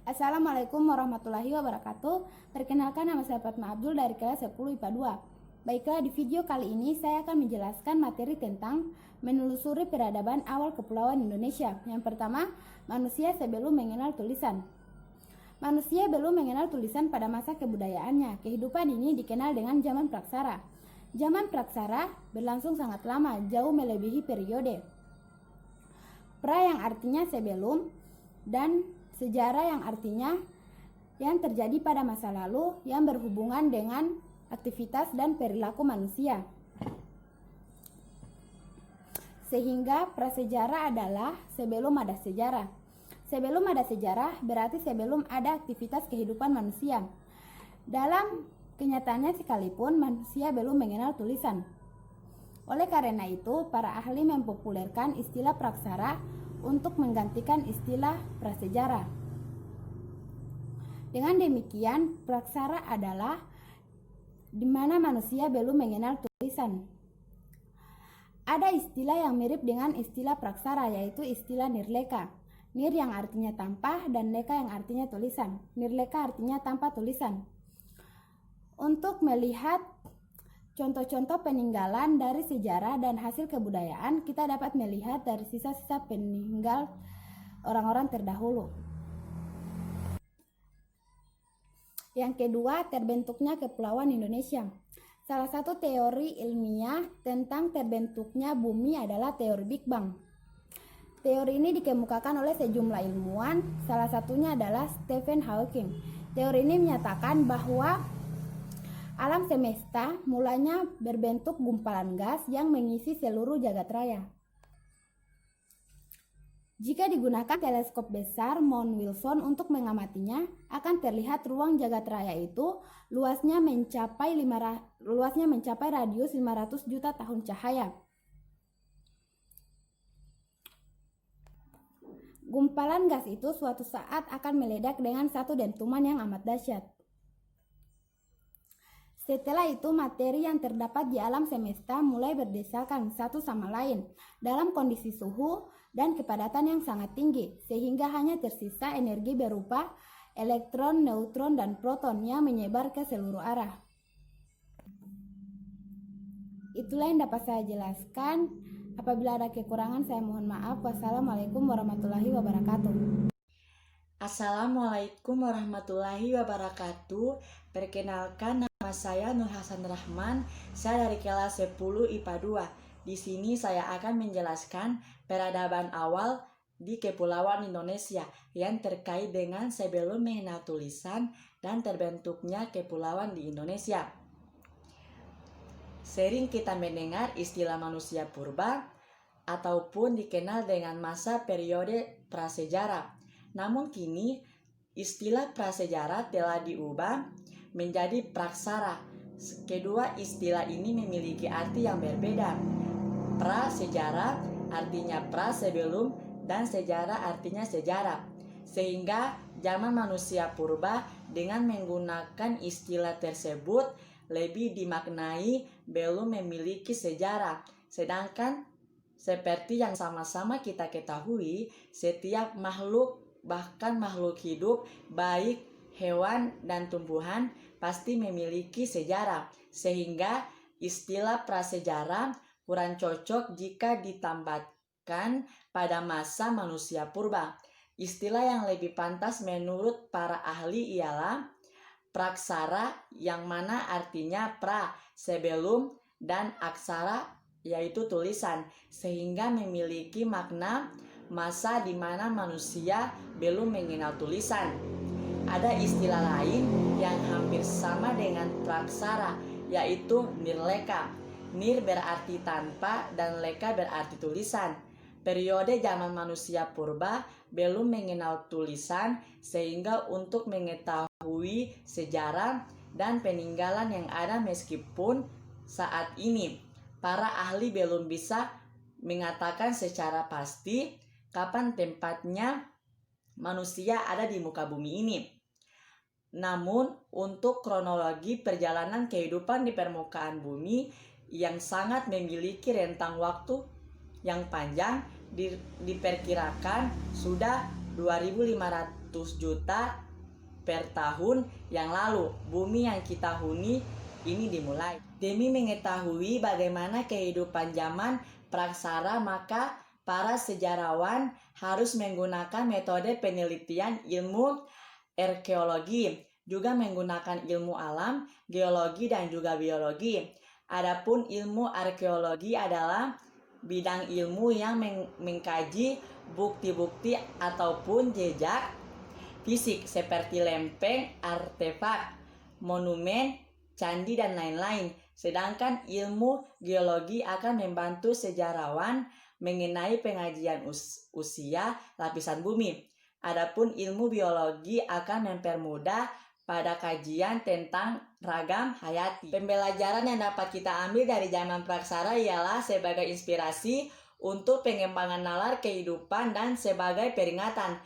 Assalamualaikum warahmatullahi wabarakatuh. Perkenalkan, nama saya Fatma Abdul dari kelas 10 IPA 2. Baiklah, di video kali ini saya akan menjelaskan materi tentang menelusuri peradaban awal kepulauan Indonesia. Yang pertama, manusia sebelum mengenal tulisan. Manusia belum mengenal tulisan pada masa kebudayaannya. Kehidupan ini dikenal dengan zaman praksara. Zaman praksara berlangsung sangat lama, jauh melebihi periode pra yang artinya sebelum, dan sejarah yang artinya yang terjadi pada masa lalu yang berhubungan dengan aktivitas dan perilaku manusia. Sehingga prasejarah adalah sebelum ada sejarah. Sebelum ada sejarah berarti sebelum ada aktivitas kehidupan manusia. Dalam kenyataannya sekalipun manusia belum mengenal tulisan. Oleh karena itu, para ahli mempopulerkan istilah praksara untuk menggantikan istilah prasejarah. Dengan demikian, praksara adalah di mana manusia belum mengenal tulisan. Ada istilah yang mirip dengan istilah praksara, yaitu istilah nirleka. Nir yang artinya tanpa dan leka yang artinya tulisan. Nirleka artinya tanpa tulisan. Untuk melihat contoh-contoh peninggalan dari sejarah dan hasil kebudayaan, kita dapat melihat dari sisa-sisa peninggal orang-orang terdahulu. Yang kedua, terbentuknya Kepulauan Indonesia. Salah satu teori ilmiah tentang terbentuknya bumi adalah teori Big Bang. Teori ini dikemukakan oleh sejumlah ilmuwan, salah satunya adalah Stephen Hawking. Teori ini menyatakan bahwa alam semesta mulanya berbentuk gumpalan gas yang mengisi seluruh jagat raya. Jika digunakan teleskop besar Mount Wilson untuk mengamatinya, akan terlihat ruang jagat raya itu luasnya mencapai radius 500 juta tahun cahaya. Gumpalan gas itu suatu saat akan meledak dengan satu dentuman yang amat dahsyat. Setelah itu, materi yang terdapat di alam semesta mulai berdesakan satu sama lain dalam kondisi suhu dan kepadatan yang sangat tinggi, sehingga hanya tersisa energi berupa elektron, neutron, dan proton yang menyebar ke seluruh arah. Itulah yang dapat saya jelaskan. Apabila ada kekurangan, saya mohon maaf. Wassalamualaikum warahmatullahi wabarakatuh. Assalamualaikum warahmatullahi wabarakatuh. Perkenalkan, nama saya Nur Hasan Rahman. Saya dari kelas 10 IPA 2. Di sini saya akan menjelaskan peradaban awal di Kepulauan Indonesia yang terkait dengan sebelum mengenal tulisan dan terbentuknya kepulauan di Indonesia. Sering kita mendengar istilah manusia purba ataupun dikenal dengan masa periode prasejarah. Namun kini istilah prasejarah telah diubah menjadi praksara. Kedua istilah ini memiliki arti yang berbeda. Prasejarah artinya pra sebelum dan sejarah artinya sejarah. Sehingga zaman manusia purba dengan menggunakan istilah tersebut lebih dimaknai belum memiliki sejarah. Sedangkan seperti yang sama-sama kita ketahui, setiap makhluk, bahkan makhluk hidup, baik hewan dan tumbuhan, pasti memiliki sejarah. Sehingga istilah prasejarah kurang cocok jika ditambahkan pada masa manusia purba. Istilah yang lebih pantas menurut para ahli ialah praksara, yang mana artinya pra, sebelum, dan aksara, yaitu tulisan, sehingga memiliki makna masa di mana manusia belum mengenal tulisan. Ada istilah lain yang hampir sama dengan praksara, yaitu nirleka. Nir berarti tanpa dan leka berarti tulisan. Periode zaman manusia purba belum mengenal tulisan, sehingga untuk mengetahui sejarah dan peninggalan yang ada meskipun saat ini para ahli belum bisa mengatakan secara pasti kapan tempatnya manusia ada di muka bumi ini. Namun untuk kronologi perjalanan kehidupan di permukaan bumi yang sangat memiliki rentang waktu yang panjang, diperkirakan sudah 2500 juta per tahun yang lalu bumi yang kita huni ini dimulai. Demi mengetahui bagaimana kehidupan zaman praksara, maka para sejarawan harus menggunakan metode penelitian ilmu arkeologi, juga menggunakan ilmu alam, geologi, dan juga biologi. Adapun ilmu arkeologi adalah bidang ilmu yang mengkaji bukti-bukti ataupun jejak fisik seperti lempeng, artefak, monumen, candi, dan lain-lain. Sedangkan ilmu geologi akan membantu sejarawan mengenai pengajian usia lapisan bumi. Adapun ilmu biologi akan mempermudah pada kajian tentang ragam hayati. Pembelajaran yang dapat kita ambil dari zaman praksara ialah sebagai inspirasi untuk pengembangan nalar kehidupan dan sebagai peringatan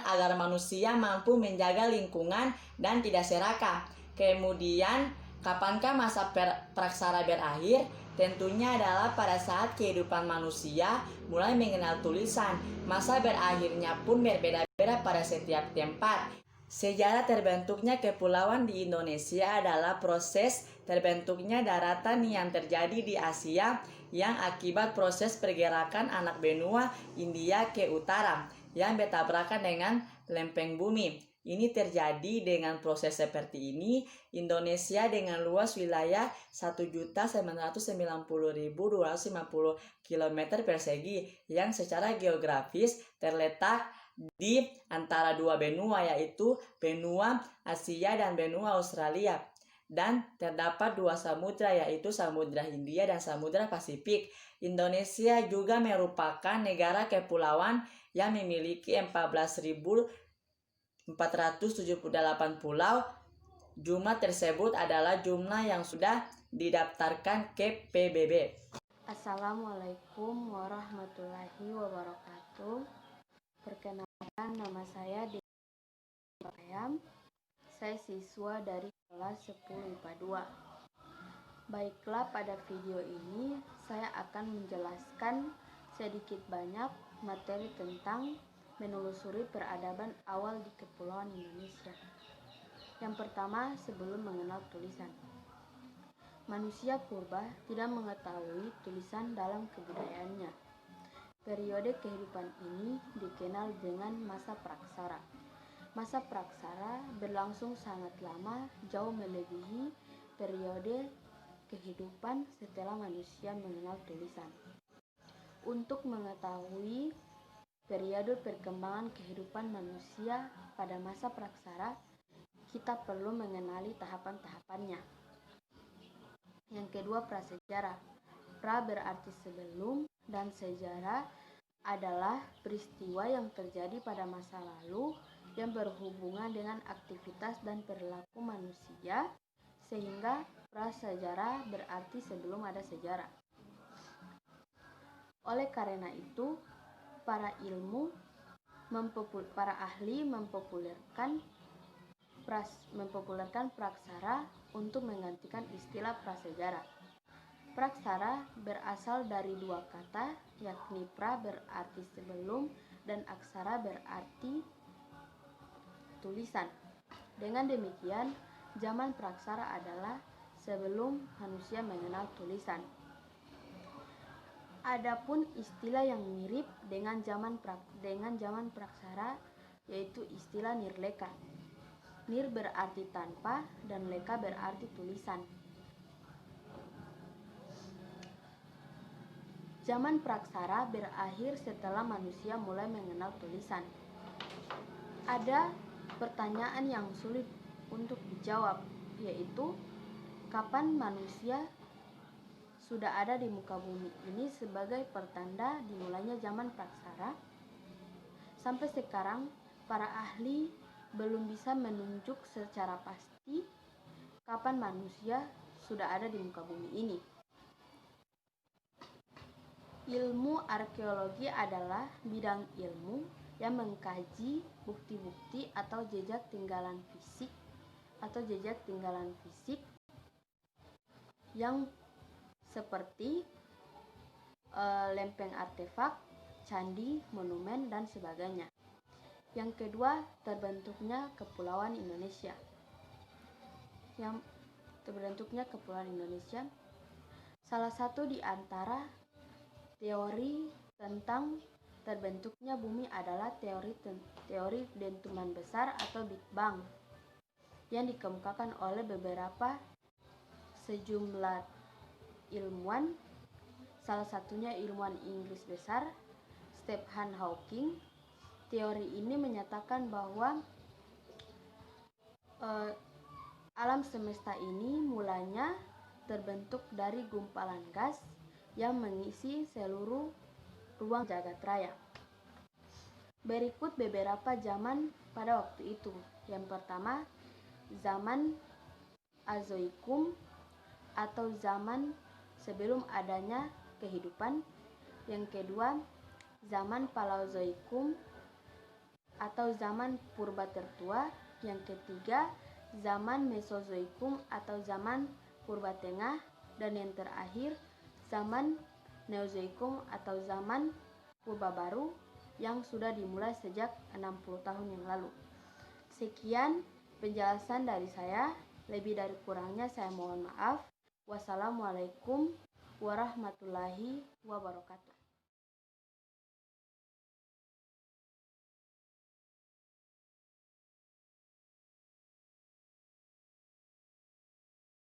agar manusia mampu menjaga lingkungan dan tidak serakah. Kemudian, kapankah masa praksara berakhir? Tentunya adalah pada saat kehidupan manusia mulai mengenal tulisan. Masa berakhirnya pun berbeda-beda pada setiap tempat. Sejarah terbentuknya kepulauan di Indonesia adalah proses terbentuknya daratan yang terjadi di Asia yang akibat proses pergerakan anak benua India ke utara yang bertabrakan dengan lempeng bumi. Ini terjadi dengan proses seperti ini. Indonesia dengan luas wilayah 1.990.250 km persegi yang secara geografis terletak di antara dua benua, yaitu benua Asia dan benua Australia, dan terdapat dua samudra, yaitu Samudra Hindia dan Samudra Pasifik. Indonesia juga merupakan negara kepulauan yang memiliki 14.478 pulau. Jumlah tersebut adalah jumlah yang sudah didaftarkan ke PBB. Assalamualaikum warahmatullahi wabarakatuh. Perkenalkan, nama saya Dewi Bakayam. Saya siswa dari kelas 10 IPA 2. Baiklah, pada video ini saya akan menjelaskan sedikit banyak materi tentang menelusuri peradaban awal di Kepulauan Indonesia. Yang pertama, sebelum mengenal tulisan. Manusia purba tidak mengetahui tulisan dalam kebudayaannya. Periode kehidupan ini dikenal dengan masa praksara. Masa praksara berlangsung sangat lama, jauh melebihi periode kehidupan setelah manusia mengenal tulisan. Untuk mengetahui periode perkembangan kehidupan manusia pada masa praksara, kita perlu mengenali tahapan-tahapannya. Yang kedua, prasejarah. Pra berarti sebelum, dan sejarah adalah peristiwa yang terjadi pada masa lalu yang berhubungan dengan aktivitas dan perilaku manusia, sehingga prasejarah berarti sebelum ada sejarah. Oleh karena itu, para ahli mempopulerkan praksara untuk menggantikan istilah prasejarah. Praksara berasal dari dua kata, yakni pra berarti sebelum dan aksara berarti tulisan. Dengan demikian, zaman praksara adalah sebelum manusia mengenal tulisan. Adapun istilah yang mirip dengan zaman praksara yaitu istilah nirleka. Nir berarti tanpa dan leka berarti tulisan. Zaman praksara berakhir setelah manusia mulai mengenal tulisan. Ada pertanyaan yang sulit untuk dijawab, yaitu kapan manusia sudah ada di muka bumi ini sebagai pertanda dimulainya zaman praksara. Sampai sekarang, para ahli belum bisa menunjuk secara pasti kapan manusia sudah ada di muka bumi ini. Ilmu arkeologi adalah bidang ilmu yang mengkaji bukti-bukti atau jejak tinggalan fisik yang seperti lempeng artefak, candi, monumen, dan sebagainya. Yang kedua, terbentuknya Kepulauan Indonesia. Salah satu di antara teori tentang terbentuknya bumi adalah teori dentuman besar atau Big Bang yang dikemukakan oleh sejumlah ilmuwan, salah satunya ilmuwan Inggris besar Stephen Hawking. Teori ini menyatakan bahwa alam semesta ini mulanya terbentuk dari gumpalan gas yang mengisi seluruh ruang jagat raya. Berikut beberapa zaman pada waktu itu. Yang pertama, zaman Azoikum atau zaman sebelum adanya kehidupan. Yang kedua, zaman Paleozoikum atau zaman purba tertua. Yang ketiga, zaman Mesozoikum atau zaman purba tengah. Dan yang terakhir, zaman Neozoikum atau zaman purba baru yang sudah dimulai sejak 60 tahun yang lalu. Sekian penjelasan dari saya. Lebih dari kurangnya saya mohon maaf. Wassalamualaikum warahmatullahi wabarakatuh.